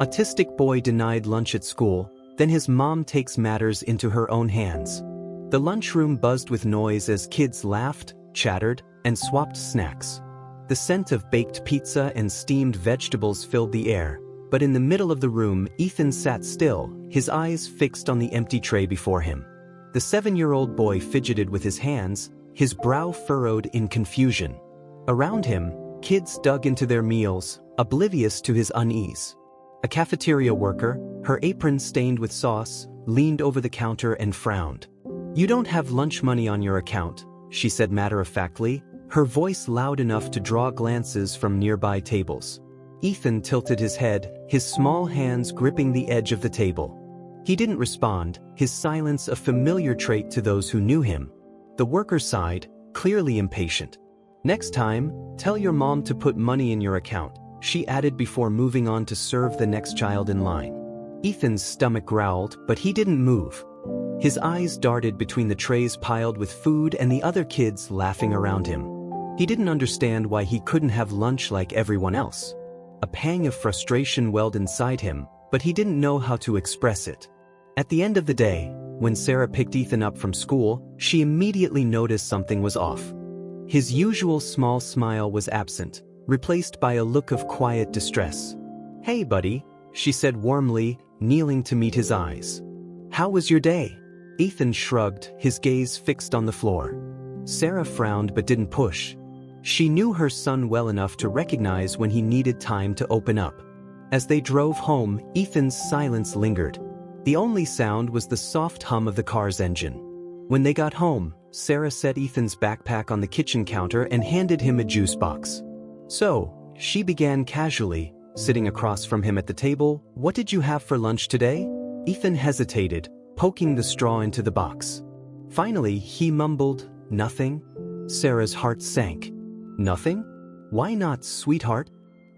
Autistic boy denied lunch at school, then his mom takes matters into her own hands. The lunchroom buzzed with noise as kids laughed, chattered, and swapped snacks. The scent of baked pizza and steamed vegetables filled the air, but in the middle of the room, Ethan sat still, his eyes fixed on the empty tray before him. The 7-year-old boy fidgeted with his hands, his brow furrowed in confusion. Around him, kids dug into their meals, oblivious to his unease. A cafeteria worker, her apron stained with sauce, leaned over the counter and frowned. "You don't have lunch money on your account," she said matter-of-factly, her voice loud enough to draw glances from nearby tables. Ethan tilted his head, his small hands gripping the edge of the table. He didn't respond, his silence a familiar trait to those who knew him. The worker sighed, clearly impatient. "Next time, tell your mom to put money in your account," she added before moving on to serve the next child in line. Ethan's stomach growled, but he didn't move. His eyes darted between the trays piled with food and the other kids laughing around him. He didn't understand why he couldn't have lunch like everyone else. A pang of frustration welled inside him, but he didn't know how to express it. At the end of the day, when Sarah picked Ethan up from school, she immediately noticed something was off. His usual small smile was absent, replaced by a look of quiet distress. "Hey, buddy," she said warmly, kneeling to meet his eyes. "How was your day?" Ethan shrugged, his gaze fixed on the floor. Sarah frowned but didn't push. She knew her son well enough to recognize when he needed time to open up. As they drove home, Ethan's silence lingered. The only sound was the soft hum of the car's engine. When they got home, Sarah set Ethan's backpack on the kitchen counter and handed him a juice box. "So," she began casually, sitting across from him at the table, "what did you have for lunch today?" Ethan hesitated, poking the straw into the box. Finally, he mumbled, "Nothing." Sarah's heart sank. "Nothing? Why not, sweetheart?"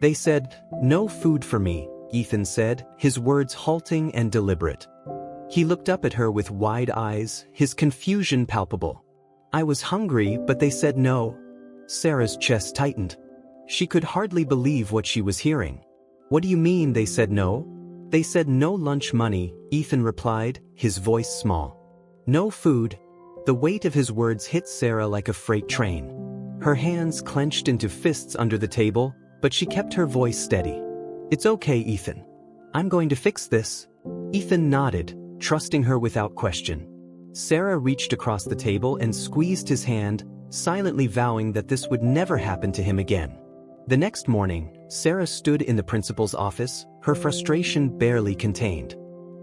"They said, no food for me," Ethan said, his words halting and deliberate. He looked up at her with wide eyes, his confusion palpable. "I was hungry, but they said no." Sarah's chest tightened. She could hardly believe what she was hearing. "What do you mean they said no?" "They said no lunch money," Ethan replied, his voice small. "No food." The weight of his words hit Sarah like a freight train. Her hands clenched into fists under the table, but she kept her voice steady. "It's okay, Ethan. I'm going to fix this." Ethan nodded, trusting her without question. Sarah reached across the table and squeezed his hand, silently vowing that this would never happen to him again. The next morning, Sarah stood in the principal's office, her frustration barely contained.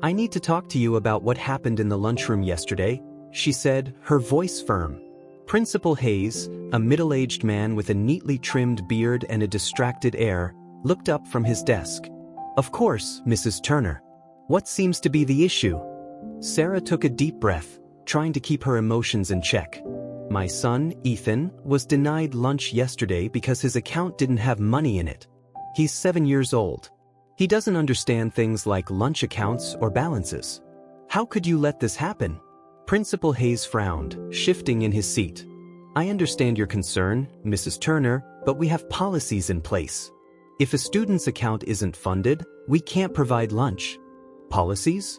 "I need to talk to you about what happened in the lunchroom yesterday," she said, her voice firm. Principal Hayes, a middle-aged man with a neatly trimmed beard and a distracted air, looked up from his desk. "Of course, Mrs. Turner. What seems to be the issue?" Sarah took a deep breath, trying to keep her emotions in check. "My son, Ethan, was denied lunch yesterday because his account didn't have money in it. He's 7 years old. He doesn't understand things like lunch accounts or balances. How could you let this happen?" Principal Hayes frowned, shifting in his seat. "I understand your concern, Mrs. Turner, but we have policies in place. If a student's account isn't funded, we can't provide lunch." "Policies?"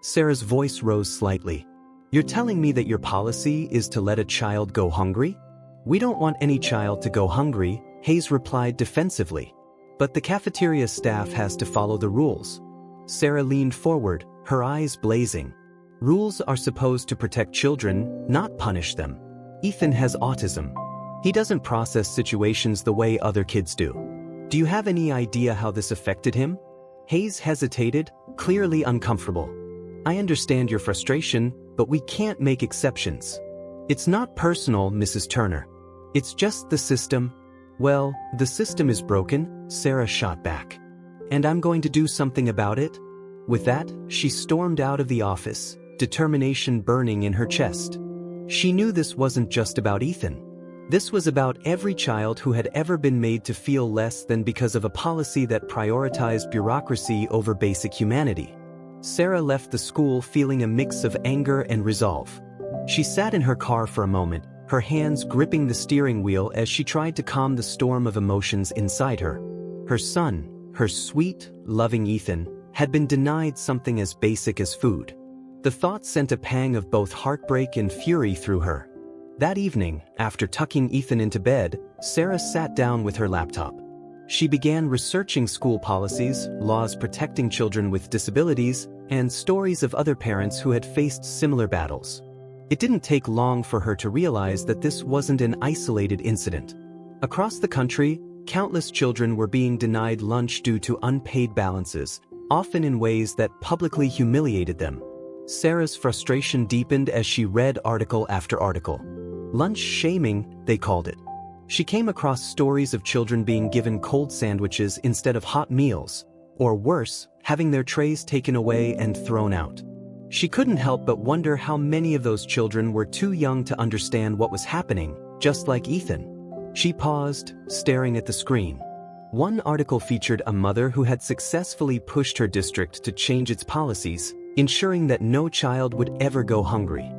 Sarah's voice rose slightly. "You're telling me that your policy is to let a child go hungry?" "We don't want any child to go hungry," Hayes replied defensively. "But the cafeteria staff has to follow the rules." Sarah leaned forward, her eyes blazing. "Rules are supposed to protect children, not punish them. Ethan has autism. He doesn't process situations the way other kids do. Do you have any idea how this affected him?" Hayes hesitated, clearly uncomfortable. "I understand your frustration, but we can't make exceptions." "It's not personal, Mrs. Turner. It's just the system." "Well, the system is broken," Sarah shot back. "And I'm going to do something about it." With that, she stormed out of the office, determination burning in her chest. She knew this wasn't just about Ethan. This was about every child who had ever been made to feel less than because of a policy that prioritized bureaucracy over basic humanity. Sarah left the school feeling a mix of anger and resolve. She sat in her car for a moment, her hands gripping the steering wheel as she tried to calm the storm of emotions inside her. Her son, her sweet, loving Ethan, had been denied something as basic as food. The thought sent a pang of both heartbreak and fury through her. That evening, after tucking Ethan into bed, Sarah sat down with her laptop. She began researching school policies, laws protecting children with disabilities, and stories of other parents who had faced similar battles. It didn't take long for her to realize that this wasn't an isolated incident. Across the country, countless children were being denied lunch due to unpaid balances, often in ways that publicly humiliated them. Sarah's frustration deepened as she read article after article. Lunch shaming, they called it. She came across stories of children being given cold sandwiches instead of hot meals, or worse, having their trays taken away and thrown out. She couldn't help but wonder how many of those children were too young to understand what was happening, just like Ethan. She paused, staring at the screen. One article featured a mother who had successfully pushed her district to change its policies, ensuring that no child would ever go hungry.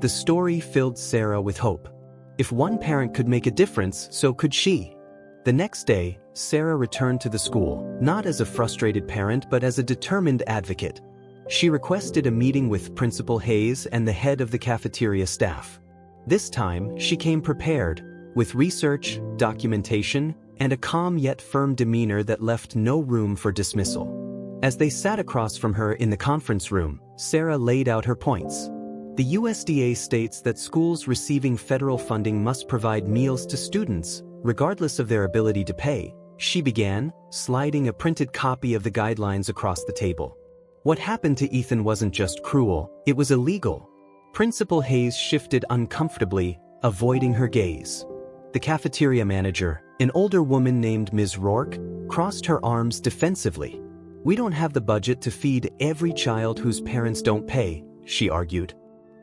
The story filled Sarah with hope. If one parent could make a difference, so could she. The next day, Sarah returned to the school, not as a frustrated parent but as a determined advocate. She requested a meeting with Principal Hayes and the head of the cafeteria staff. This time, she came prepared, with research, documentation, and a calm yet firm demeanor that left no room for dismissal. As they sat across from her in the conference room, Sarah laid out her points. The USDA states that schools receiving federal funding must provide meals to students, regardless of their ability to pay, she began, sliding a printed copy of the guidelines across the table. What happened to Ethan wasn't just cruel, it was illegal. Principal Hayes shifted uncomfortably, avoiding her gaze. The cafeteria manager, an older woman named Ms. Rourke, crossed her arms defensively. "We don't have the budget to feed every child whose parents don't pay," she argued.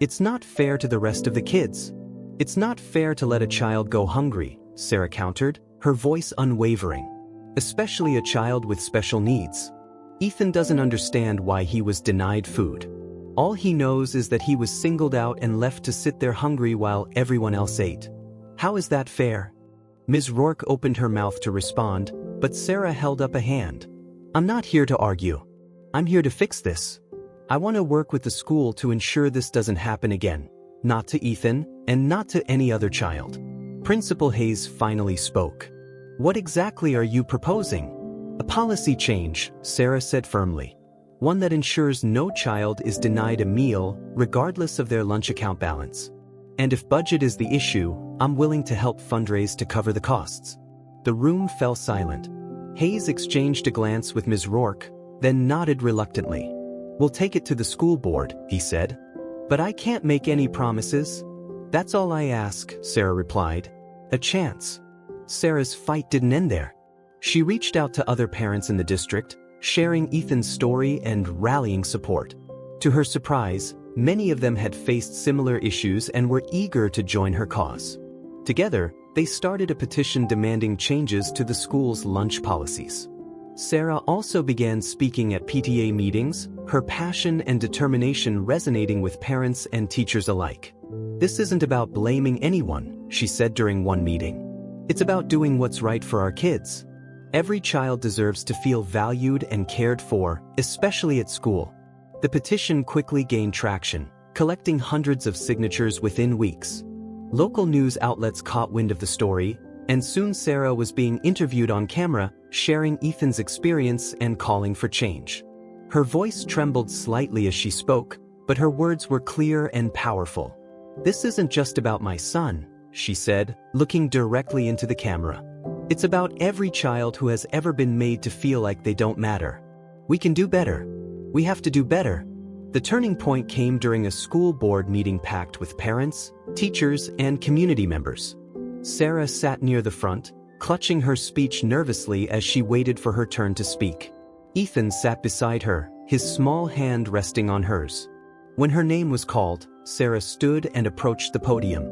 "It's not fair to the rest of the kids." "It's not fair to let a child go hungry," Sarah countered, her voice unwavering. "Especially a child with special needs. Ethan doesn't understand why he was denied food. All he knows is that he was singled out and left to sit there hungry while everyone else ate. How is that fair?" Ms. Rourke opened her mouth to respond, but Sarah held up a hand. "I'm not here to argue. I'm here to fix this. I want to work with the school to ensure this doesn't happen again. Not to Ethan, and not to any other child." Principal Hayes finally spoke. "What exactly are you proposing?" "A policy change," Sarah said firmly. "One that ensures no child is denied a meal, regardless of their lunch account balance. And if budget is the issue, I'm willing to help fundraise to cover the costs." The room fell silent. Hayes exchanged a glance with Ms. Rourke, then nodded reluctantly. "We'll take it to the school board," he said. "But I can't make any promises." "That's all I ask," Sarah replied. "A chance." Sarah's fight didn't end there. She reached out to other parents in the district, sharing Ethan's story and rallying support. To her surprise, many of them had faced similar issues and were eager to join her cause. Together, they started a petition demanding changes to the school's lunch policies. Sarah also began speaking at PTA meetings, her passion and determination resonating with parents and teachers alike. "This isn't about blaming anyone," she said during one meeting. "It's about doing what's right for our kids. Every child deserves to feel valued and cared for, especially at school." The petition quickly gained traction, collecting hundreds of signatures within weeks. Local news outlets caught wind of the story, and soon Sarah was being interviewed on camera, sharing Ethan's experience and calling for change. Her voice trembled slightly as she spoke, but her words were clear and powerful. "This isn't just about my son," she said, looking directly into the camera. "It's about every child who has ever been made to feel like they don't matter. We can do better. We have to do better." The turning point came during a school board meeting packed with parents, teachers, and community members. Sarah sat near the front, clutching her speech nervously as she waited for her turn to speak. Ethan sat beside her, his small hand resting on hers. When her name was called, Sarah stood and approached the podium.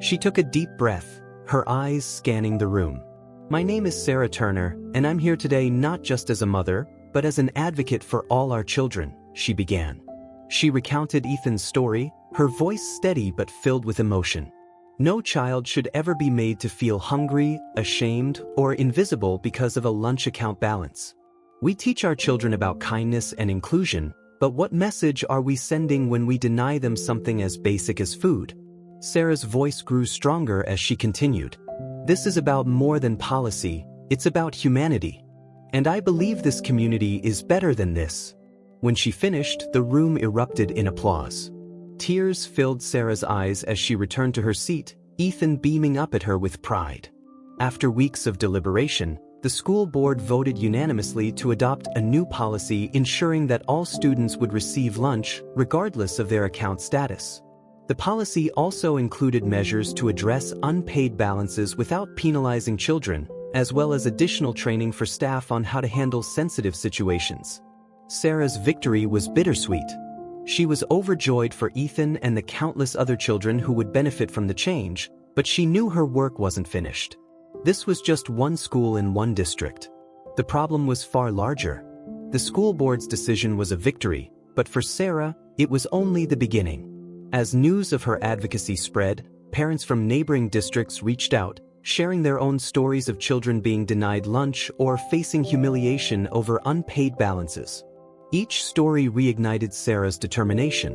She took a deep breath, her eyes scanning the room. "My name is Sarah Turner, and I'm here today not just as a mother, but as an advocate for all our children," she began. She recounted Ethan's story, her voice steady but filled with emotion. "No child should ever be made to feel hungry, ashamed, or invisible because of a lunch account balance. We teach our children about kindness and inclusion, but what message are we sending when we deny them something as basic as food? Sarah's voice grew stronger as she continued. This is about more than policy, it's about humanity. And I believe this community is better than this. When she finished, the room erupted in applause. Tears filled Sarah's eyes as she returned to her seat, Ethan beaming up at her with pride. After weeks of deliberation, the school board voted unanimously to adopt a new policy ensuring that all students would receive lunch, regardless of their account status. The policy also included measures to address unpaid balances without penalizing children, as well as additional training for staff on how to handle sensitive situations. Sarah's victory was bittersweet. She was overjoyed for Ethan and the countless other children who would benefit from the change, but she knew her work wasn't finished. This was just one school in one district. The problem was far larger. The school board's decision was a victory, but for Sarah, it was only the beginning. As news of her advocacy spread, parents from neighboring districts reached out, sharing their own stories of children being denied lunch or facing humiliation over unpaid balances. Each story reignited Sarah's determination.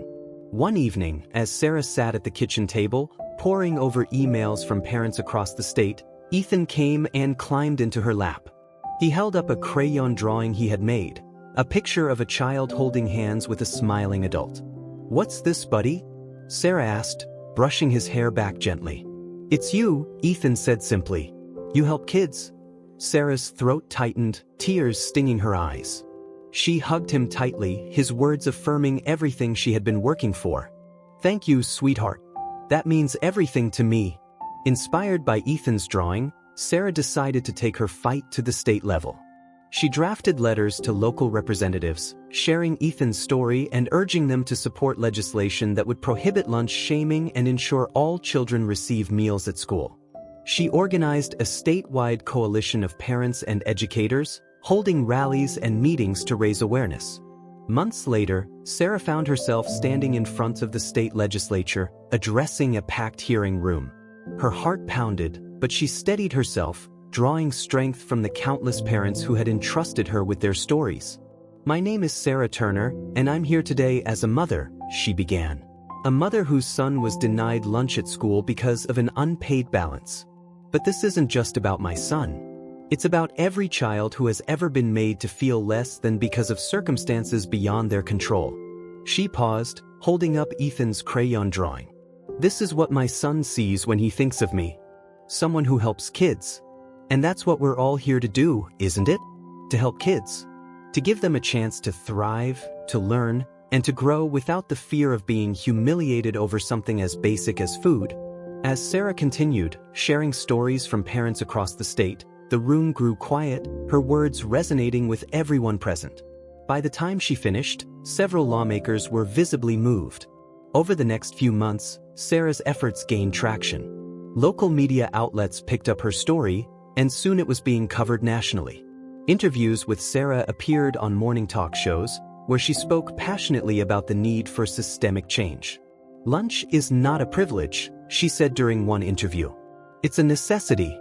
One evening, as Sarah sat at the kitchen table, poring over emails from parents across the state, Ethan came and climbed into her lap. He held up a crayon drawing he had made, a picture of a child holding hands with a smiling adult. "What's this, buddy?" Sarah asked, brushing his hair back gently. "It's you," Ethan said simply. "You help kids." Sarah's throat tightened, tears stinging her eyes. She hugged him tightly, his words affirming everything she had been working for. "Thank you, sweetheart. That means everything to me." Inspired by Ethan's drawing, Sarah decided to take her fight to the state level. She drafted letters to local representatives, sharing Ethan's story and urging them to support legislation that would prohibit lunch shaming and ensure all children receive meals at school. She organized a statewide coalition of parents and educators, holding rallies and meetings to raise awareness. Months later, Sarah found herself standing in front of the state legislature, addressing a packed hearing room. Her heart pounded, but she steadied herself, drawing strength from the countless parents who had entrusted her with their stories. "My name is Sarah Turner, and I'm here today as a mother," she began. "A mother whose son was denied lunch at school because of an unpaid balance. But this isn't just about my son. It's about every child who has ever been made to feel less than because of circumstances beyond their control." She paused, holding up Ethan's crayon drawing. "This is what my son sees when he thinks of me. Someone who helps kids. And that's what we're all here to do, isn't it? To help kids. To give them a chance to thrive, to learn, and to grow without the fear of being humiliated over something as basic as food." As Sarah continued, sharing stories from parents across the state, the room grew quiet, her words resonating with everyone present. By the time she finished, several lawmakers were visibly moved. Over the next few months, Sarah's efforts gained traction. Local media outlets picked up her story, and soon it was being covered nationally. Interviews with Sarah appeared on morning talk shows, where she spoke passionately about the need for systemic change. "Lunch is not a privilege," she said during one interview. "It's a necessity,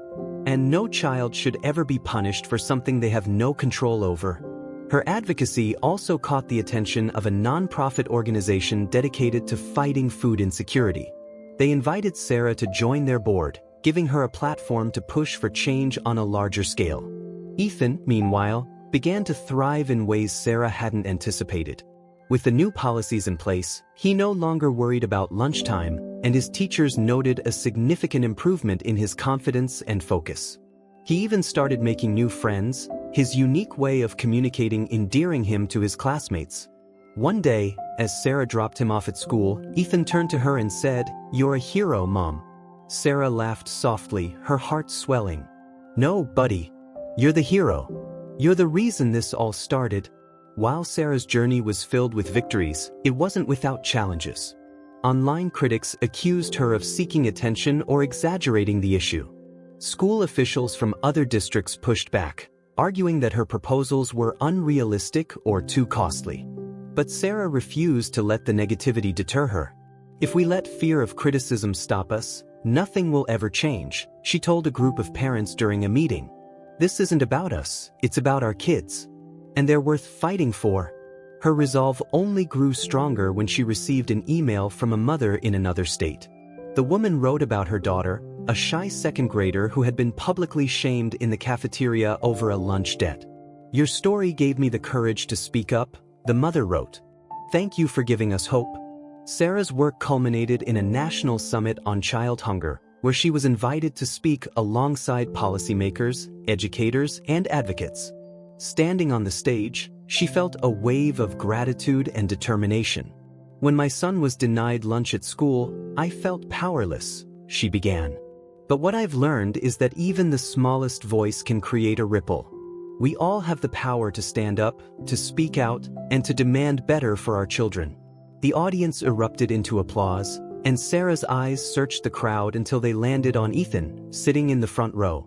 and no child should ever be punished for something they have no control over." Her advocacy also caught the attention of a nonprofit organization dedicated to fighting food insecurity. They invited Sarah to join their board, giving her a platform to push for change on a larger scale. Ethan, meanwhile, began to thrive in ways Sarah hadn't anticipated. With the new policies in place, he no longer worried about lunchtime, and his teachers noted a significant improvement in his confidence and focus. He even started making new friends, his unique way of communicating endearing him to his classmates. One day, as Sarah dropped him off at school, Ethan turned to her and said, "You're a hero, Mom." Sarah laughed softly, her heart swelling. "No, buddy. You're the hero. You're the reason this all started." While Sarah's journey was filled with victories, it wasn't without challenges. Online critics accused her of seeking attention or exaggerating the issue. School officials from other districts pushed back, arguing that her proposals were unrealistic or too costly. But Sarah refused to let the negativity deter her. "If we let fear of criticism stop us, nothing will ever change," she told a group of parents during a meeting. "This isn't about us, it's about our kids." and they're worth fighting for. Her resolve only grew stronger when she received an email from a mother in another state. The woman wrote about her daughter, a shy second grader who had been publicly shamed in the cafeteria over a lunch debt. "Your story gave me the courage to speak up," the mother wrote. "Thank you for giving us hope." Sarah's work culminated in a national summit on child hunger, where she was invited to speak alongside policymakers, educators, and advocates. Standing on the stage, she felt a wave of gratitude and determination. "When my son was denied lunch at school, I felt powerless," she began. "But what I've learned is that even the smallest voice can create a ripple. We all have the power to stand up, to speak out, and to demand better for our children." The audience erupted into applause, and Sarah's eyes searched the crowd until they landed on Ethan, sitting in the front row.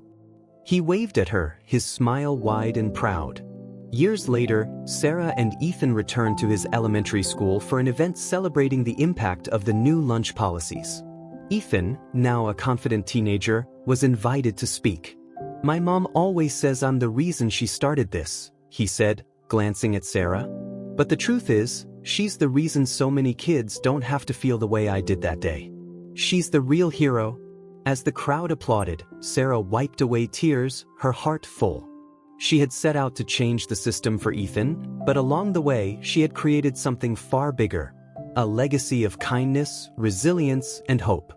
He waved at her, his smile wide and proud. Years later, Sarah and Ethan returned to his elementary school for an event celebrating the impact of the new lunch policies. Ethan, now a confident teenager, was invited to speak. "My mom always says I'm the reason she started this," he said, glancing at Sarah. "But the truth is, she's the reason so many kids don't have to feel the way I did that day. She's the real hero." As the crowd applauded, Sarah wiped away tears, her heart full. She had set out to change the system for Ethan, but along the way she had created something far bigger, a legacy of kindness, resilience, and hope.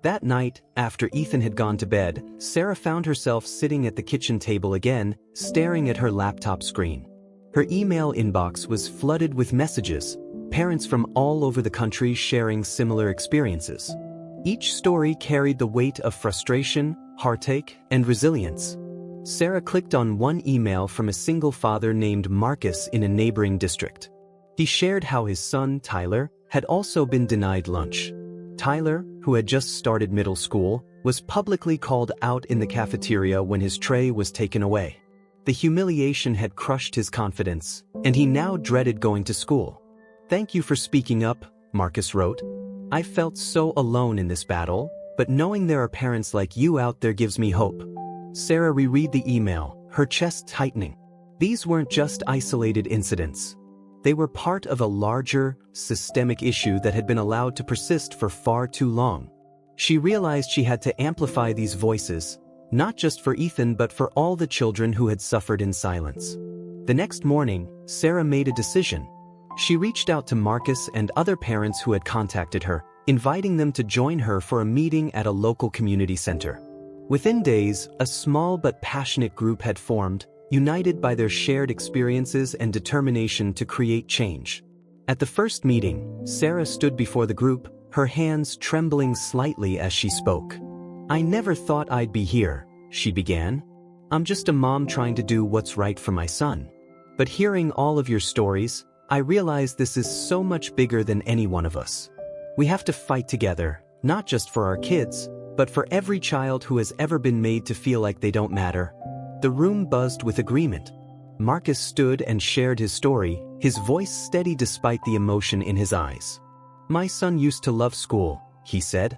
That night, after Ethan had gone to bed, Sarah found herself sitting at the kitchen table again, staring at her laptop screen. Her email inbox was flooded with messages, parents from all over the country sharing similar experiences. Each story carried the weight of frustration, heartache, and resilience. Sarah clicked on one email from a single father named Marcus in a neighboring district. He shared how his son, Tyler, had also been denied lunch. Tyler, who had just started middle school, was publicly called out in the cafeteria when his tray was taken away. The humiliation had crushed his confidence, and he now dreaded going to school. "Thank you for speaking up," Marcus wrote. "I felt so alone in this battle, but knowing there are parents like you out there gives me hope." Sarah reread the email, her chest tightening. These weren't just isolated incidents. They were part of a larger, systemic issue that had been allowed to persist for far too long. She realized she had to amplify these voices, not just for Ethan but for all the children who had suffered in silence. The next morning, Sarah made a decision. She reached out to Marcus and other parents who had contacted her, inviting them to join her for a meeting at a local community center. Within days, a small but passionate group had formed, united by their shared experiences and determination to create change. At the first meeting, Sarah stood before the group, her hands trembling slightly as she spoke. "I never thought I'd be here," she began. "I'm just a mom trying to do what's right for my son. But hearing all of your stories, I realize this is so much bigger than any one of us. We have to fight together, not just for our kids, but for every child who has ever been made to feel like they don't matter." The room buzzed with agreement. Marcus stood and shared his story, his voice steady despite the emotion in his eyes. "My son used to love school," he said.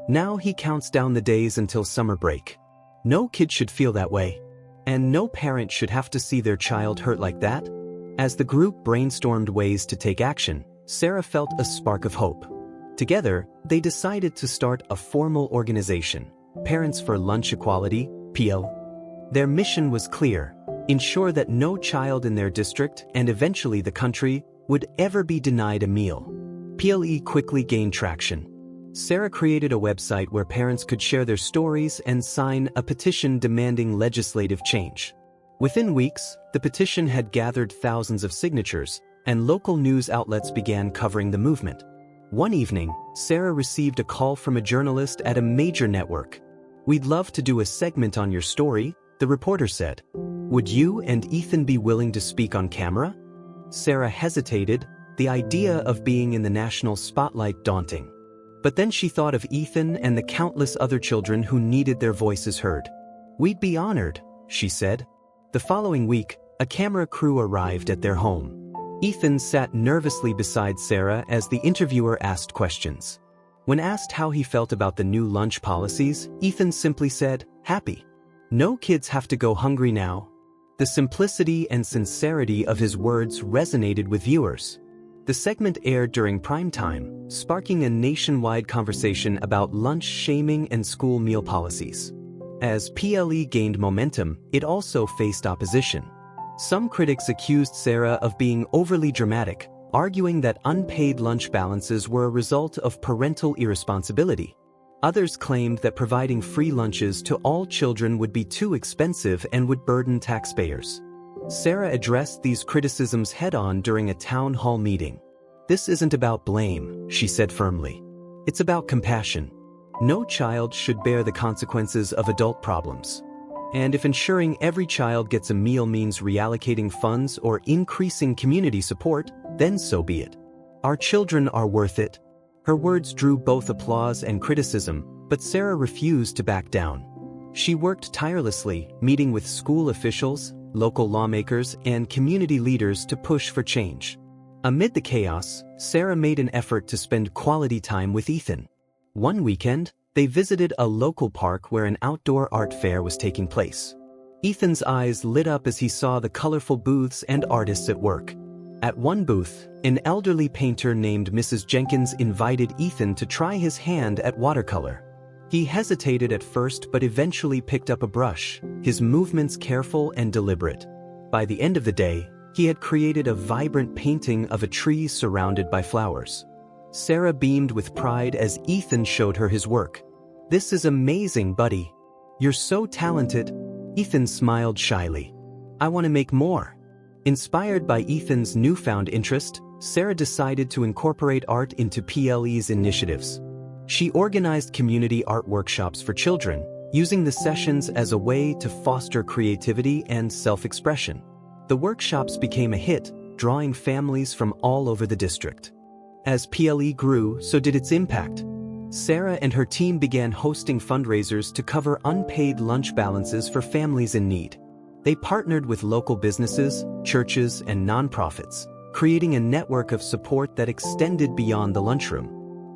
"Now he counts down the days until summer break. No kid should feel that way. And no parent should have to see their child hurt like that." As the group brainstormed ways to take action, Sarah felt a spark of hope. Together, they decided to start a formal organization, Parents for Lunch Equality, PL. Their mission was clear: ensure that no child in their district, and eventually the country, would ever be denied a meal. PLE quickly gained traction. Sarah created a website where parents could share their stories and sign a petition demanding legislative change. Within weeks, the petition had gathered thousands of signatures, and local news outlets began covering the movement. One evening, Sarah received a call from a journalist at a major network. "We'd love to do a segment on your story," the reporter said. "Would you and Ethan be willing to speak on camera?" Sarah hesitated, the idea of being in the national spotlight daunting. But then she thought of Ethan and the countless other children who needed their voices heard. "We'd be honored," she said. The following week, a camera crew arrived at their home. Ethan sat nervously beside Sarah as the interviewer asked questions. When asked how he felt about the new lunch policies, Ethan simply said, "Happy. No kids have to go hungry now." The simplicity and sincerity of his words resonated with viewers. The segment aired during prime time, sparking a nationwide conversation about lunch shaming and school meal policies. As PLE gained momentum, it also faced opposition. Some critics accused Sarah of being overly dramatic, arguing that unpaid lunch balances were a result of parental irresponsibility. Others claimed that providing free lunches to all children would be too expensive and would burden taxpayers. Sarah addressed these criticisms head-on during a town hall meeting. "This isn't about blame," she said firmly. "It's about compassion. No child should bear the consequences of adult problems. And if ensuring every child gets a meal means reallocating funds or increasing community support, then so be it. Our children are worth it." Her words drew both applause and criticism, but Sarah refused to back down. She worked tirelessly, meeting with school officials, local lawmakers, and community leaders to push for change. Amid the chaos, Sarah made an effort to spend quality time with Ethan. One weekend, they visited a local park where an outdoor art fair was taking place. Ethan's eyes lit up as he saw the colorful booths and artists at work. At one booth, an elderly painter named Mrs. Jenkins invited Ethan to try his hand at watercolor. He hesitated at first but eventually picked up a brush, his movements careful and deliberate. By the end of the day, he had created a vibrant painting of a tree surrounded by flowers. Sarah beamed with pride as Ethan showed her his work. "This is amazing, buddy. You're so talented." Ethan smiled shyly. "I want to make more." Inspired by Ethan's newfound interest, Sarah decided to incorporate art into PLE's initiatives. She organized community art workshops for children, using the sessions as a way to foster creativity and self-expression. The workshops became a hit, drawing families from all over the district. As PLE grew, so did its impact. Sarah and her team began hosting fundraisers to cover unpaid lunch balances for families in need. They partnered with local businesses, churches, and nonprofits, creating a network of support that extended beyond the lunchroom.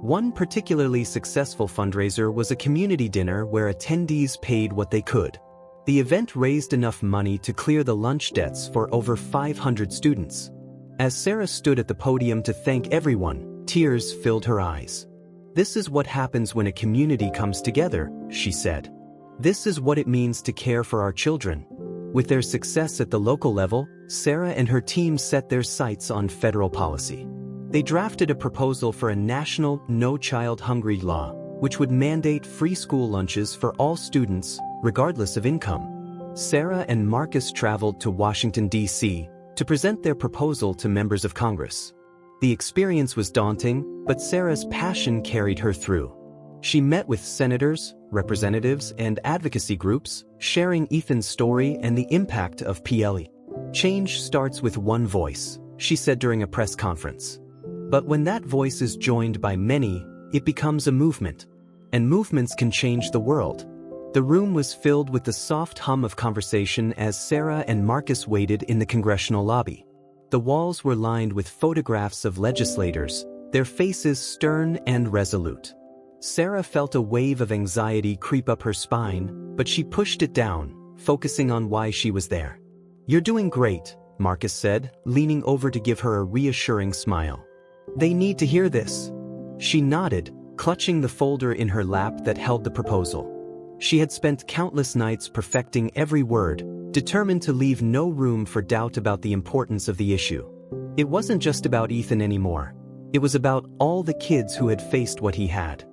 One particularly successful fundraiser was a community dinner where attendees paid what they could. The event raised enough money to clear the lunch debts for over 500 students. As Sarah stood at the podium to thank everyone, tears filled her eyes. "This is what happens when a community comes together," she said. "This is what it means to care for our children." With their success at the local level, Sarah and her team set their sights on federal policy. They drafted a proposal for a national No Child Hungry law, which would mandate free school lunches for all students, regardless of income. Sarah and Marcus traveled to Washington, D.C., to present their proposal to members of Congress. The experience was daunting, but Sarah's passion carried her through. She met with senators, representatives, and advocacy groups, sharing Ethan's story and the impact of PLE. "Change starts with one voice," she said during a press conference. "But when that voice is joined by many, it becomes a movement. And movements can change the world." The room was filled with the soft hum of conversation as Sarah and Marcus waited in the congressional lobby. The walls were lined with photographs of legislators, their faces stern and resolute. Sarah felt a wave of anxiety creep up her spine, but she pushed it down, focusing on why she was there. "You're doing great," Marcus said, leaning over to give her a reassuring smile. "They need to hear this." She nodded, clutching the folder in her lap that held the proposal. She had spent countless nights perfecting every word, determined to leave no room for doubt about the importance of the issue. It wasn't just about Ethan anymore. It was about all the kids who had faced what he had.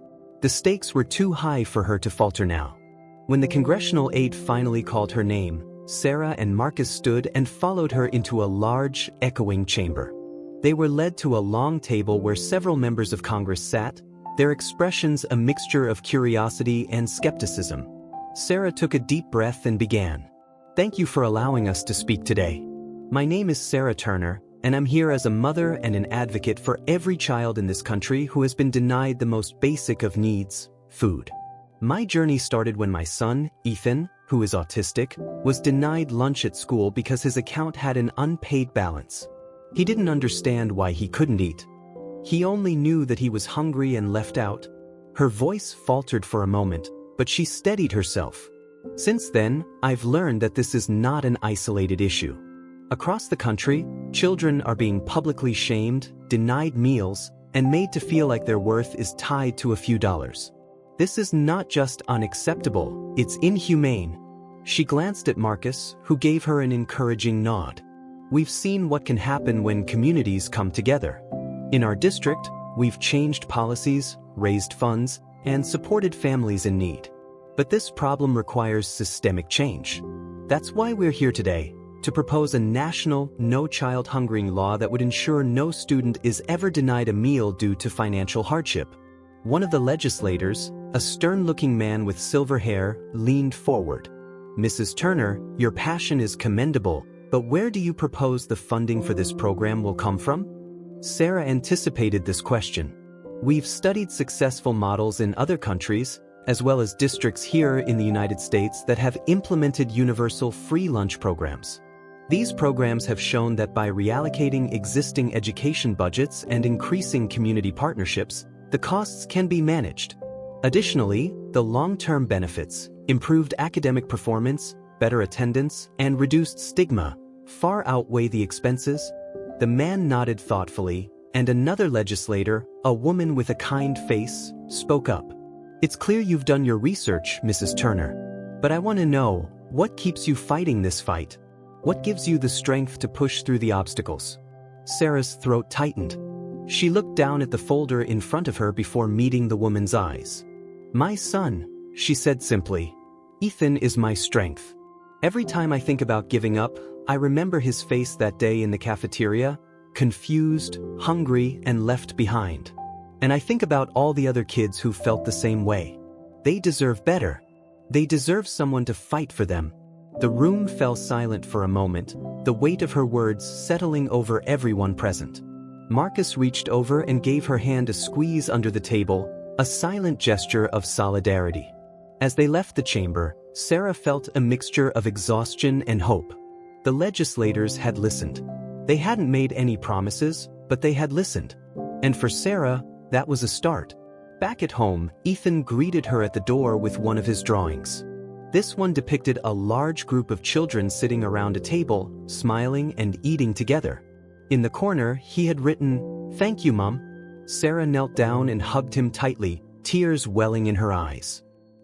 The stakes were too high for her to falter now. When the congressional aide finally called her name, Sarah and Marcus stood and followed her into a large, echoing chamber. They were led to a long table where several members of Congress sat, their expressions a mixture of curiosity and skepticism. Sarah took a deep breath and began. "Thank you for allowing us to speak today. My name is Sarah Turner, and I'm here as a mother and an advocate for every child in this country who has been denied the most basic of needs, food. My journey started when my son, Ethan, who is autistic, was denied lunch at school because his account had an unpaid balance. He didn't understand why he couldn't eat. He only knew that he was hungry and left out." Her voice faltered for a moment, but she steadied herself. Since then, I've learned that this is not an isolated issue. Across the country, children are being publicly shamed, denied meals, and made to feel like their worth is tied to a few dollars. This is not just unacceptable, it's inhumane. She glanced at Marcus, who gave her an encouraging nod. We've seen what can happen when communities come together. In our district, we've changed policies, raised funds, and supported families in need. But this problem requires systemic change. That's why we're here today, to propose a national No Child Hungering law that would ensure no student is ever denied a meal due to financial hardship. One of the legislators, a stern-looking man with silver hair, leaned forward. Mrs. Turner, your passion is commendable, but where do you propose the funding for this program will come from? Sarah anticipated this question. We've studied successful models in other countries, as well as districts here in the United States that have implemented universal free lunch programs. These programs have shown that by reallocating existing education budgets and increasing community partnerships, the costs can be managed. Additionally, the long-term benefits, improved academic performance, better attendance, and reduced stigma, far outweigh the expenses. The man nodded thoughtfully, and another legislator, a woman with a kind face, spoke up. It's clear you've done your research, Mrs. Turner. But I want to know, what keeps you fighting this fight? What gives you the strength to push through the obstacles? Sarah's throat tightened. She looked down at the folder in front of her before meeting the woman's eyes. My son, she said simply. Ethan is my strength. Every time I think about giving up, I remember his face that day in the cafeteria, confused, hungry, and left behind. And I think about all the other kids who felt the same way. They deserve better. They deserve someone to fight for them. The room fell silent for a moment, the weight of her words settling over everyone present. Marcus reached over and gave her hand a squeeze under the table, a silent gesture of solidarity. As they left the chamber, Sarah felt a mixture of exhaustion and hope. The legislators had listened. They hadn't made any promises, but they had listened. And for Sarah, that was a start. Back at home, Ethan greeted her at the door with one of his drawings. This one depicted a large group of children sitting around a table, smiling and eating together. In the corner, he had written, "Thank you, Mom." Sarah knelt down and hugged him tightly, tears welling in her eyes.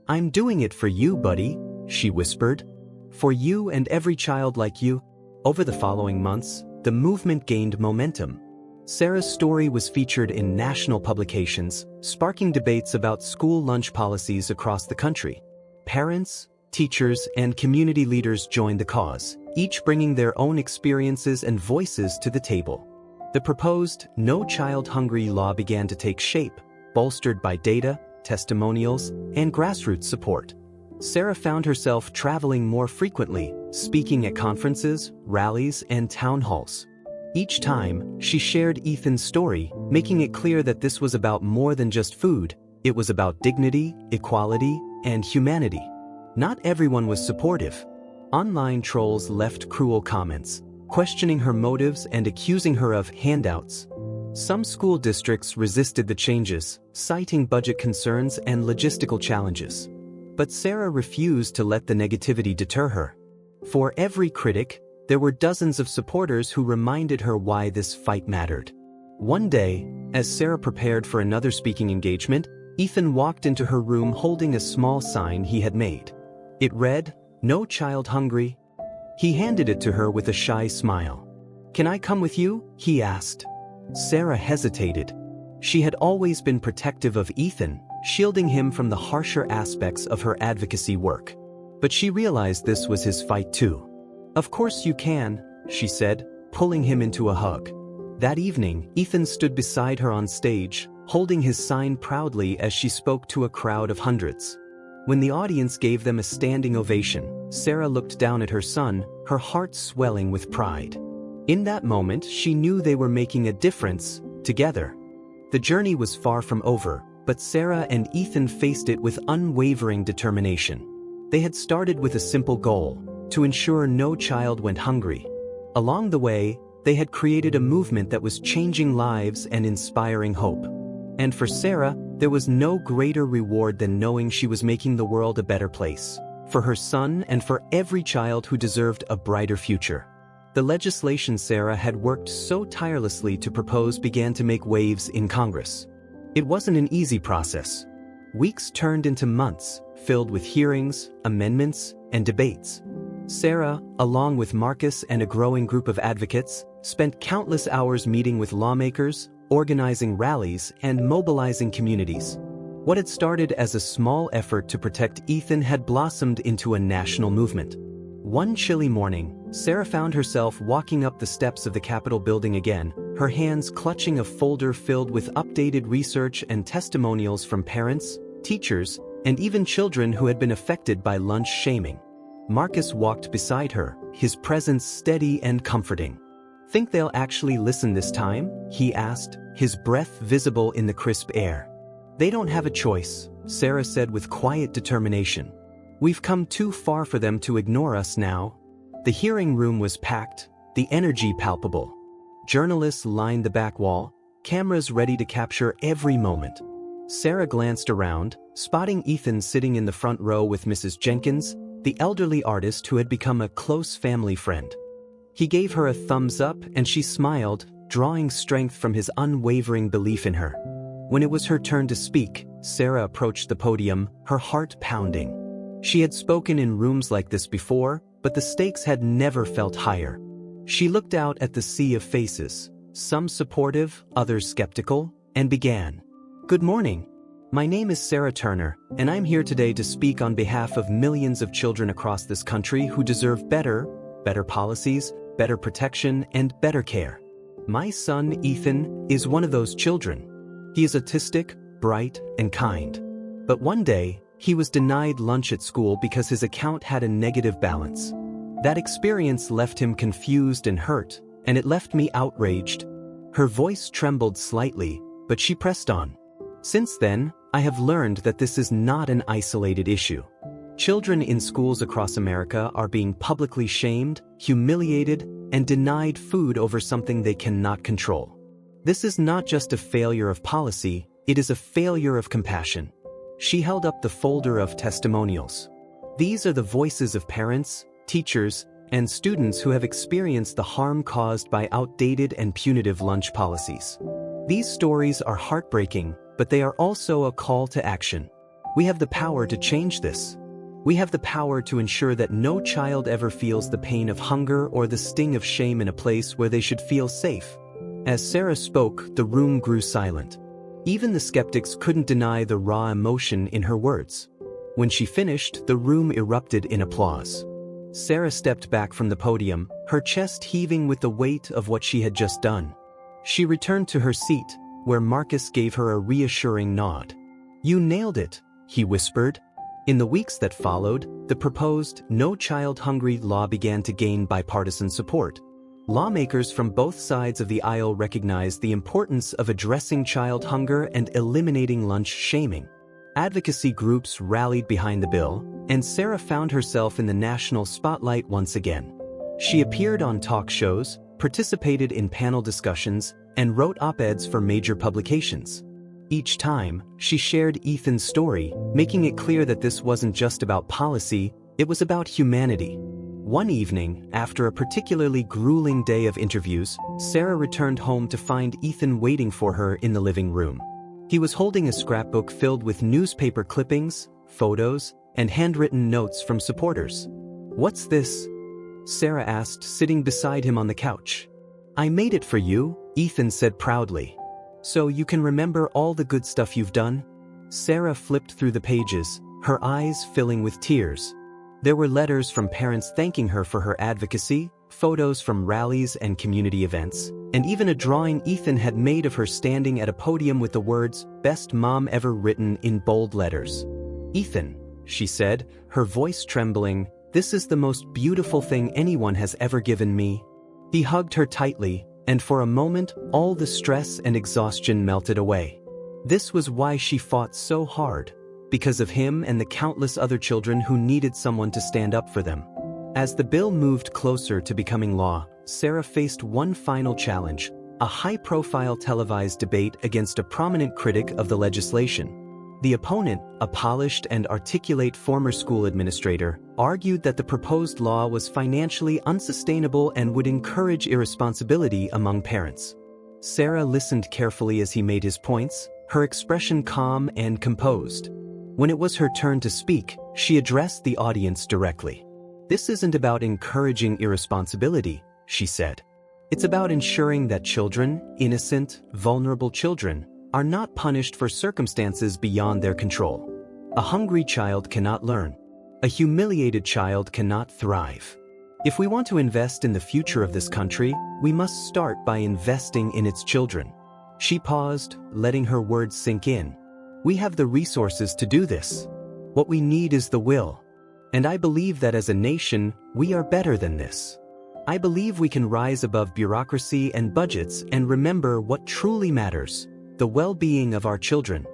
"I'm doing it for you, buddy," she whispered. "For you and every child like you." Over the following months, the movement gained momentum. Sarah's story was featured in national publications, sparking debates about school lunch policies across the country. Parents, teachers, and community leaders joined the cause, each bringing their own experiences and voices to the table. The proposed No Child Hungry law began to take shape, bolstered by data, testimonials, and grassroots support. Sarah found herself traveling more frequently, speaking at conferences, rallies, and town halls. Each time, she shared Ethan's story, making it clear that this was about more than just food. It was about dignity, equality, and humanity. Not everyone was supportive. Online trolls left cruel comments, questioning her motives and accusing her of handouts. Some school districts resisted the changes, citing budget concerns and logistical challenges. But Sarah refused to let the negativity deter her. For every critic, there were dozens of supporters who reminded her why this fight mattered. One day, as Sarah prepared for another speaking engagement, Ethan walked into her room holding a small sign he had made. It read, "No Child Hungry." He handed it to her with a shy smile. "Can I come with you?" he asked. Sarah hesitated. She had always been protective of Ethan, shielding him from the harsher aspects of her advocacy work. But she realized this was his fight too. "Of course you can," she said, pulling him into a hug. That evening, Ethan stood beside her on stage, holding his sign proudly as she spoke to a crowd of hundreds. When the audience gave them a standing ovation, Sarah looked down at her son, her heart swelling with pride. In that moment, she knew they were making a difference, together. The journey was far from over, but Sarah and Ethan faced it with unwavering determination. They had started with a simple goal: to ensure no child went hungry. Along the way, they had created a movement that was changing lives and inspiring hope. And for Sarah, there was no greater reward than knowing she was making the world a better place. for her son and for every child who deserved a brighter future. The legislation Sarah had worked so tirelessly to propose began to make waves in Congress. It wasn't an easy process. Weeks turned into months, filled with hearings, amendments, and debates. Sarah, along with Marcus and a growing group of advocates, spent countless hours meeting with lawmakers, organizing rallies, and mobilizing communities. What had started as a small effort to protect Ethan had blossomed into a national movement. One chilly morning, Sarah found herself walking up the steps of the Capitol building again, her hands clutching a folder filled with updated research and testimonials from parents, teachers, and even children who had been affected by lunch shaming. Marcus walked beside her, his presence steady and comforting. "Think they'll actually listen this time?" he asked, his breath visible in the crisp air. "They don't have a choice," Sarah said with quiet determination. "We've come too far for them to ignore us now." The hearing room was packed, the energy palpable. Journalists lined the back wall, cameras ready to capture every moment. Sarah glanced around, spotting Ethan sitting in the front row with Mrs. Jenkins, the elderly artist who had become a close family friend. He gave her a thumbs up and she smiled, drawing strength from his unwavering belief in her. When it was her turn to speak, Sarah approached the podium, her heart pounding. She had spoken in rooms like this before, but the stakes had never felt higher. She looked out at the sea of faces, some supportive, others skeptical, and began. "Good morning. My name is Sarah Turner, and I'm here today to speak on behalf of millions of children across this country who deserve better policies, better protection, and better care. My son, Ethan, is one of those children. He is autistic, bright, and kind. But one day, he was denied lunch at school because his account had a negative balance. That experience left him confused and hurt, and it left me outraged." Her voice trembled slightly, but she pressed on. "Since then, I have learned that this is not an isolated issue. Children in schools across America are being publicly shamed, humiliated, and denied food over something they cannot control. This is not just a failure of policy, it is a failure of compassion." She held up the folder of testimonials. "These are the voices of parents, teachers, and students who have experienced the harm caused by outdated and punitive lunch policies. These stories are heartbreaking, but they are also a call to action. We have the power to change this. We have the power to ensure that no child ever feels the pain of hunger or the sting of shame in a place where they should feel safe." As Sarah spoke, the room grew silent. Even the skeptics couldn't deny the raw emotion in her words. When she finished, the room erupted in applause. Sarah stepped back from the podium, her chest heaving with the weight of what she had just done. She returned to her seat, where Marcus gave her a reassuring nod. "You nailed it," he whispered. In the weeks that followed, the proposed No Child Hungry law began to gain bipartisan support. Lawmakers from both sides of the aisle recognized the importance of addressing child hunger and eliminating lunch shaming. Advocacy groups rallied behind the bill, and Sarah found herself in the national spotlight once again. She appeared on talk shows, participated in panel discussions, and wrote op-eds for major publications. Each time, she shared Ethan's story, making it clear that this wasn't just about policy, it was about humanity. One evening, after a particularly grueling day of interviews, Sarah returned home to find Ethan waiting for her in the living room. He was holding a scrapbook filled with newspaper clippings, photos, and handwritten notes from supporters. "What's this?" Sarah asked, sitting beside him on the couch. "I made it for you," Ethan said proudly. "So you can remember all the good stuff you've done?" Sarah flipped through the pages, her eyes filling with tears. There were letters from parents thanking her for her advocacy, photos from rallies and community events, and even a drawing Ethan had made of her standing at a podium with the words, "Best Mom Ever" written in bold letters. "Ethan," she said, her voice trembling, "this is the most beautiful thing anyone has ever given me." He hugged her tightly, and for a moment, all the stress and exhaustion melted away. This was why she fought so hard, because of him and the countless other children who needed someone to stand up for them. As the bill moved closer to becoming law, Sarah faced one final challenge, a high-profile televised debate against a prominent critic of the legislation. The opponent, a polished and articulate former school administrator, argued that the proposed law was financially unsustainable and would encourage irresponsibility among parents. Sarah listened carefully as he made his points, her expression calm and composed. When it was her turn to speak, she addressed the audience directly. "This isn't about encouraging irresponsibility," she said. "It's about ensuring that children, innocent, vulnerable children, are not punished for circumstances beyond their control. A hungry child cannot learn. A humiliated child cannot thrive. If we want to invest in the future of this country, we must start by investing in its children." She paused, letting her words sink in. "We have the resources to do this. What we need is the will. And I believe that as a nation, we are better than this. I believe we can rise above bureaucracy and budgets and remember what truly matters: the well-being of our children."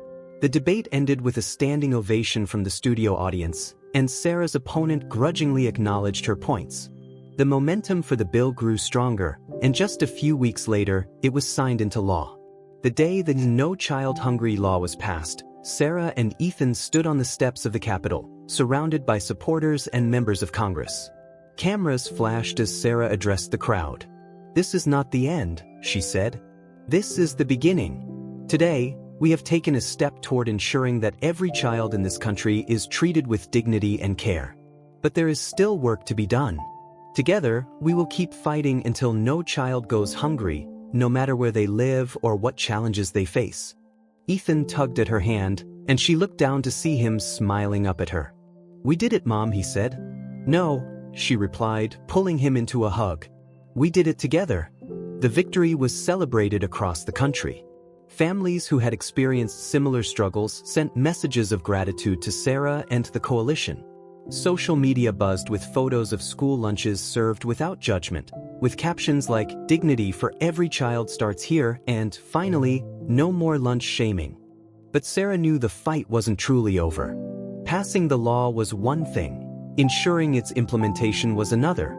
The debate ended with a standing ovation from the studio audience, and Sarah's opponent grudgingly acknowledged her points. The momentum for the bill grew stronger, and just a few weeks later, it was signed into law. The day the No Child Hungry law was passed, Sarah and Ethan stood on the steps of the Capitol, surrounded by supporters and members of Congress. Cameras flashed as Sarah addressed the crowd. "This is not the end," she said. "This is the beginning. Today, we have taken a step toward ensuring that every child in this country is treated with dignity and care. But there is still work to be done. Together, we will keep fighting until no child goes hungry, no matter where they live or what challenges they face." Ethan tugged at her hand, and she looked down to see him smiling up at her. "We did it, Mom," he said. "No," she replied, pulling him into a hug. "We did it together." The victory was celebrated across the country. Families who had experienced similar struggles sent messages of gratitude to Sarah and the coalition. Social media buzzed with photos of school lunches served without judgment, with captions like "Dignity for every child starts here" and, finally, "No more lunch shaming." But Sarah knew the fight wasn't truly over. Passing the law was one thing. Ensuring its implementation was another.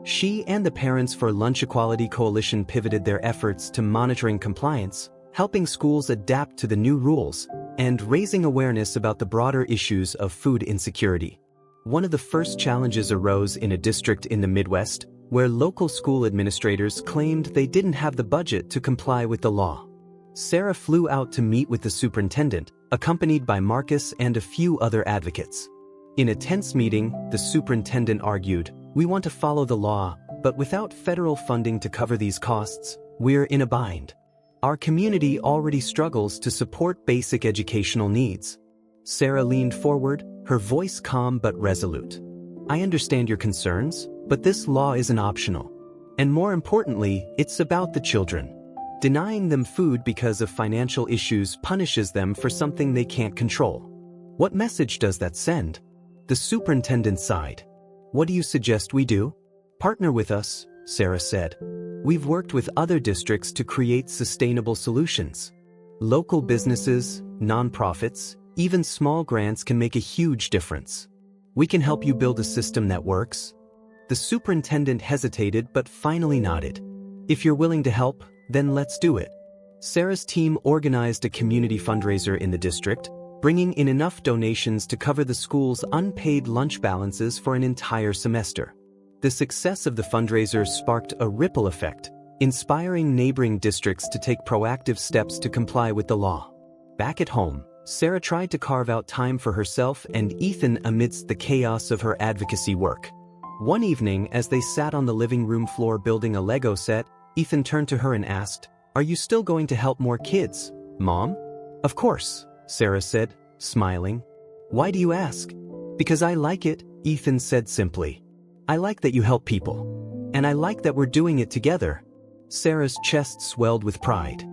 She and the Parents for Lunch Equality Coalition pivoted their efforts to monitoring compliance, helping schools adapt to the new rules, and raising awareness about the broader issues of food insecurity. One of the first challenges arose in a district in the Midwest, where local school administrators claimed they didn't have the budget to comply with the law. Sarah flew out to meet with the superintendent, accompanied by Marcus and a few other advocates. In a tense meeting, the superintendent argued, "We want to follow the law, but without federal funding to cover these costs, we're in a bind. Our community already struggles to support basic educational needs." Sarah leaned forward, her voice calm but resolute. "I understand your concerns, but this law isn't optional. And more importantly, it's about the children. Denying them food because of financial issues punishes them for something they can't control. What message does that send?" The superintendent sighed. "What do you suggest we do?" "Partner with us," Sarah said. "We've worked with other districts to create sustainable solutions. Local businesses, nonprofits, even small grants can make a huge difference. We can help you build a system that works." The superintendent hesitated but finally nodded. "If you're willing to help, then let's do it." Sarah's team organized a community fundraiser in the district, bringing in enough donations to cover the school's unpaid lunch balances for an entire semester. The success of the fundraiser sparked a ripple effect, inspiring neighboring districts to take proactive steps to comply with the law. Back at home, Sarah tried to carve out time for herself and Ethan amidst the chaos of her advocacy work. One evening, as they sat on the living room floor building a Lego set, Ethan turned to her and asked, "Are you still going to help more kids, Mom?" "Of course," Sarah said, smiling. "Why do you ask?" "Because I like it," Ethan said simply. "I like that you help people. And I like that we're doing it together." Sarah's chest swelled with pride.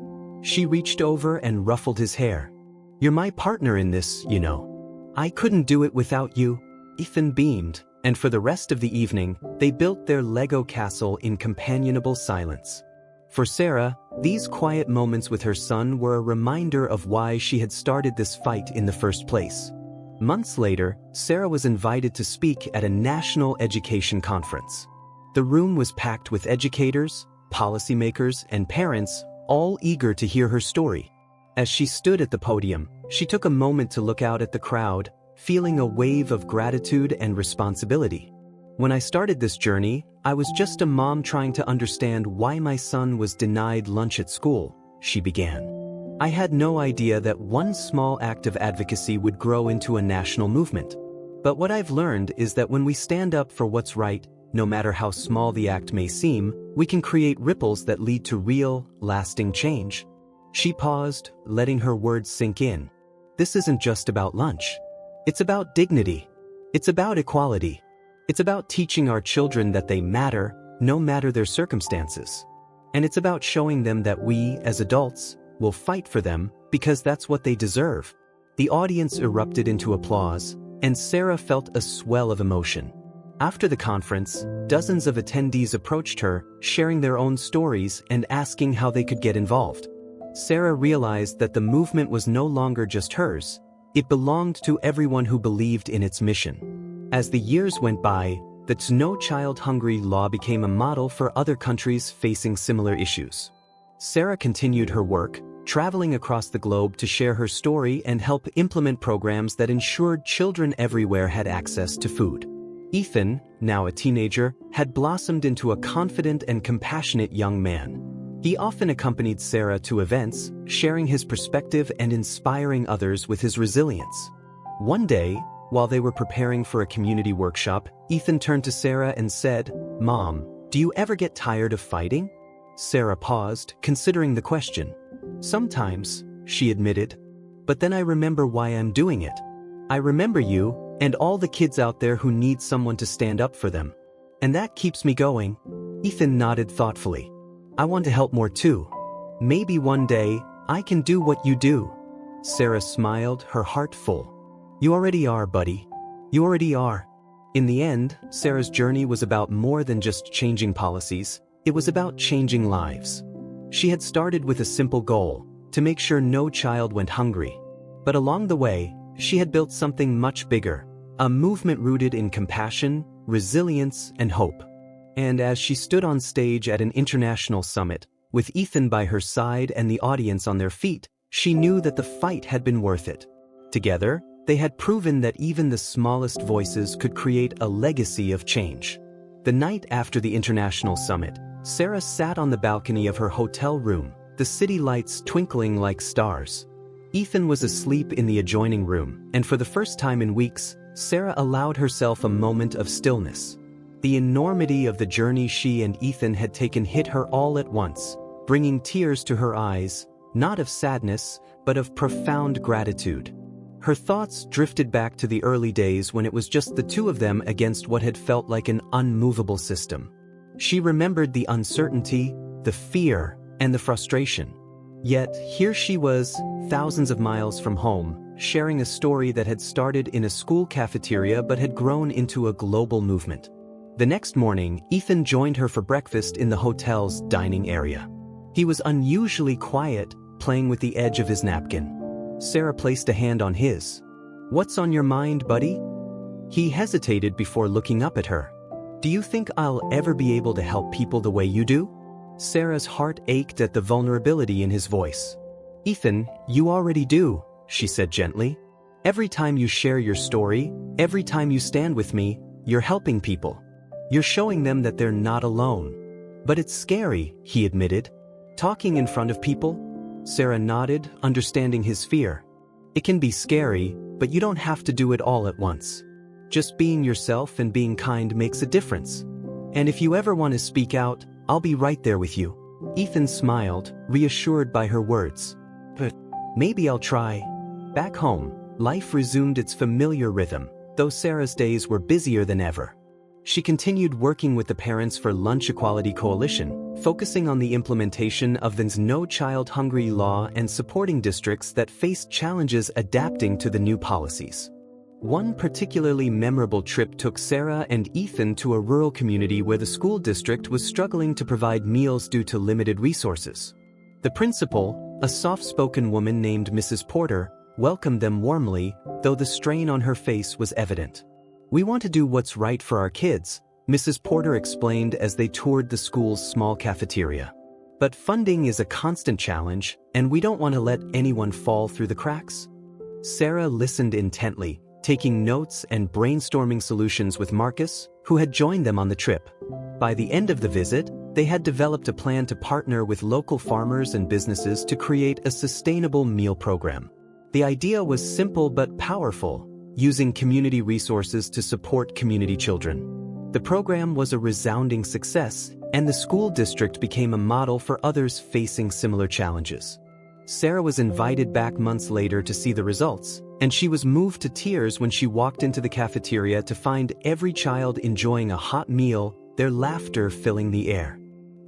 She reached over and ruffled his hair. "You're my partner in this, you know. I couldn't do it without you." Ethan beamed, and for the rest of the evening, they built their Lego castle in companionable silence. For Sarah, these quiet moments with her son were a reminder of why she had started this fight in the first place. Months later, Sarah was invited to speak at a national education conference. The room was packed with educators, policymakers, and parents, all eager to hear her story. As she stood at the podium, She took a moment to look out at the crowd, feeling a wave of gratitude and responsibility. When I started this journey, I was just a mom trying to understand why my son was denied lunch at school, she began. I had no idea that one small act of advocacy would grow into a national movement. But what I've learned is that when we stand up for what's right, no matter how small the act may seem, we can create ripples that lead to real, lasting change. She paused, letting her words sink in. This isn't just about lunch. It's about dignity. It's about equality. It's about teaching our children that they matter, no matter their circumstances. And it's about showing them that we, as adults, will fight for them because that's what they deserve. The audience erupted into applause, and Sarah felt a swell of emotion. After the conference, dozens of attendees approached her, sharing their own stories and asking how they could get involved. Sarah realized that the movement was no longer just hers. It belonged to everyone who believed in its mission. As the years went by, the No Child Hungry law became a model for other countries facing similar issues. Sarah continued her work, traveling across the globe to share her story and help implement programs that ensured children everywhere had access to food. Ethan, now a teenager, had blossomed into a confident and compassionate young man. He often accompanied Sarah to events, sharing his perspective and inspiring others with his resilience. One day, while they were preparing for a community workshop, Ethan turned to Sarah and said, "Mom, do you ever get tired of fighting?" Sarah paused, considering the question. "Sometimes," she admitted. "But then I remember why I'm doing it. I remember you, and all the kids out there who need someone to stand up for them. And that keeps me going." Ethan nodded thoughtfully. "I want to help more too. Maybe one day, I can do what you do." Sarah smiled, her heart full. "You already are, buddy. You already are." In the end, Sarah's journey was about more than just changing policies. It was about changing lives. She had started with a simple goal, to make sure no child went hungry. But along the way, she had built something much bigger, a movement rooted in compassion, resilience, and hope. And as she stood on stage at an international summit, with Ethan by her side and the audience on their feet, she knew that the fight had been worth it. Together, they had proven that even the smallest voices could create a legacy of change. The night after the international summit, Sarah sat on the balcony of her hotel room, the city lights twinkling like stars. Ethan was asleep in the adjoining room, and for the first time in weeks, Sarah allowed herself a moment of stillness. The enormity of the journey she and Ethan had taken hit her all at once, bringing tears to her eyes, not of sadness, but of profound gratitude. Her thoughts drifted back to the early days when it was just the two of them against what had felt like an unmovable system. She remembered the uncertainty, the fear, and the frustration. Yet, here she was, thousands of miles from home, sharing a story that had started in a school cafeteria but had grown into a global movement. The next morning, Ethan joined her for breakfast in the hotel's dining area. He was unusually quiet, playing with the edge of his napkin. Sarah placed a hand on his. "What's on your mind, buddy?" He hesitated before looking up at her. "Do you think I'll ever be able to help people the way you do?" Sarah's heart ached at the vulnerability in his voice. "Ethan, you already do," she said gently. "Every time you share your story, every time you stand with me, you're helping people. You're showing them that they're not alone." "But it's scary," he admitted. "Talking in front of people?" Sarah nodded, understanding his fear. "It can be scary, but you don't have to do it all at once. Just being yourself and being kind makes a difference. And if you ever want to speak out, I'll be right there with you." Ethan smiled, reassured by her words. "But maybe I'll try." Back home, life resumed its familiar rhythm, though Sarah's days were busier than ever. She continued working with the Parents for Lunch Equality Coalition, focusing on the implementation of the No Child Hungry law and supporting districts that faced challenges adapting to the new policies. One particularly memorable trip took Sarah and Ethan to a rural community where the school district was struggling to provide meals due to limited resources. The principal, a soft-spoken woman named Mrs. Porter, welcomed them warmly, though the strain on her face was evident. "We want to do what's right for our kids," Mrs. Porter explained as they toured the school's small cafeteria. "But funding is a constant challenge, and we don't want to let anyone fall through the cracks." Sarah listened intently, taking notes and brainstorming solutions with Marcus, who had joined them on the trip. By the end of the visit, they had developed a plan to partner with local farmers and businesses to create a sustainable meal program. The idea was simple but powerful, using community resources to support community children. The program was a resounding success, and the school district became a model for others facing similar challenges. Sarah was invited back months later to see the results, and she was moved to tears when she walked into the cafeteria to find every child enjoying a hot meal, their laughter filling the air.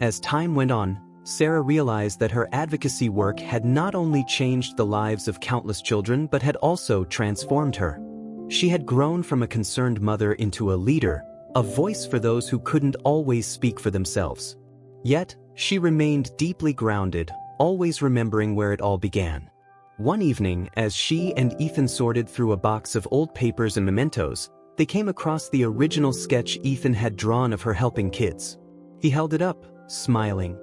As time went on, Sarah realized that her advocacy work had not only changed the lives of countless children but had also transformed her. She had grown from a concerned mother into a leader, a voice for those who couldn't always speak for themselves. Yet, she remained deeply grounded, always remembering where it all began. One evening, as she and Ethan sorted through a box of old papers and mementos, they came across the original sketch Ethan had drawn of her helping kids. He held it up, smiling.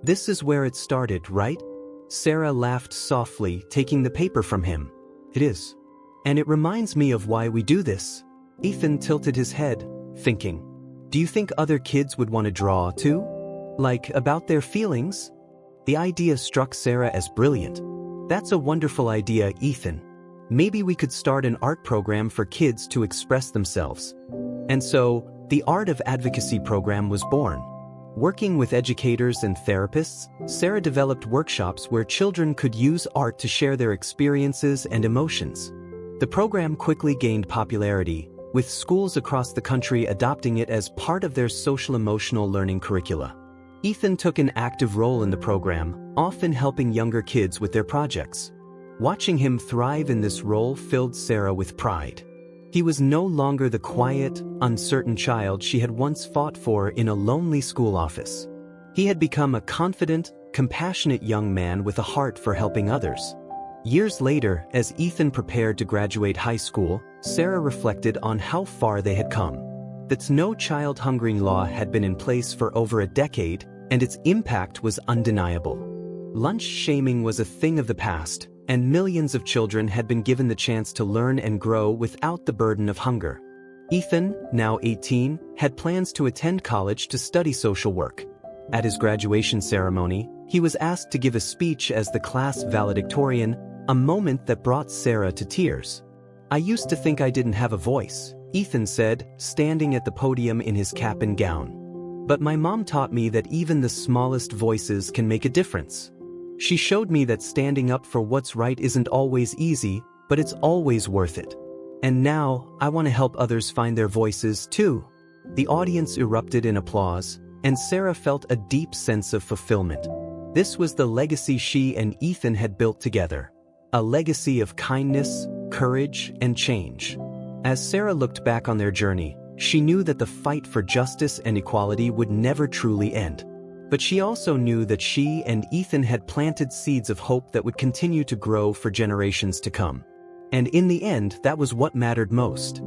"This is where it started, right?" Sarah laughed softly, taking the paper from him. "It is. And it reminds me of why we do this." Ethan tilted his head, thinking, "Do you think other kids would want to draw too? Like, about their feelings?" The idea struck Sarah as brilliant. "That's a wonderful idea, Ethan. Maybe we could start an art program for kids to express themselves." And so, the Art of Advocacy program was born. Working with educators and therapists, Sarah developed workshops where children could use art to share their experiences and emotions. The program quickly gained popularity, with schools across the country adopting it as part of their social-emotional learning curricula. Ethan took an active role in the program, often helping younger kids with their projects. Watching him thrive in this role filled Sarah with pride. He was no longer the quiet, uncertain child she had once fought for in a lonely school office. He had become a confident, compassionate young man with a heart for helping others. Years later, as Ethan prepared to graduate high school, Sarah reflected on how far they had come. That no child hungering law had been in place for over a decade, and its impact was undeniable. Lunch shaming was a thing of the past, and millions of children had been given the chance to learn and grow without the burden of hunger. Ethan, now 18, had plans to attend college to study social work. At his graduation ceremony, he was asked to give a speech as the class valedictorian, a moment that brought Sarah to tears. "I used to think I didn't have a voice," Ethan said, standing at the podium in his cap and gown. "But my mom taught me that even the smallest voices can make a difference. She showed me that standing up for what's right isn't always easy, but it's always worth it. And now, I want to help others find their voices too." The audience erupted in applause, and Sarah felt a deep sense of fulfillment. This was the legacy she and Ethan had built together. A legacy of kindness, courage, and change. As Sarah looked back on their journey, she knew that the fight for justice and equality would never truly end. But she also knew that she and Ethan had planted seeds of hope that would continue to grow for generations to come. And in the end, that was what mattered most.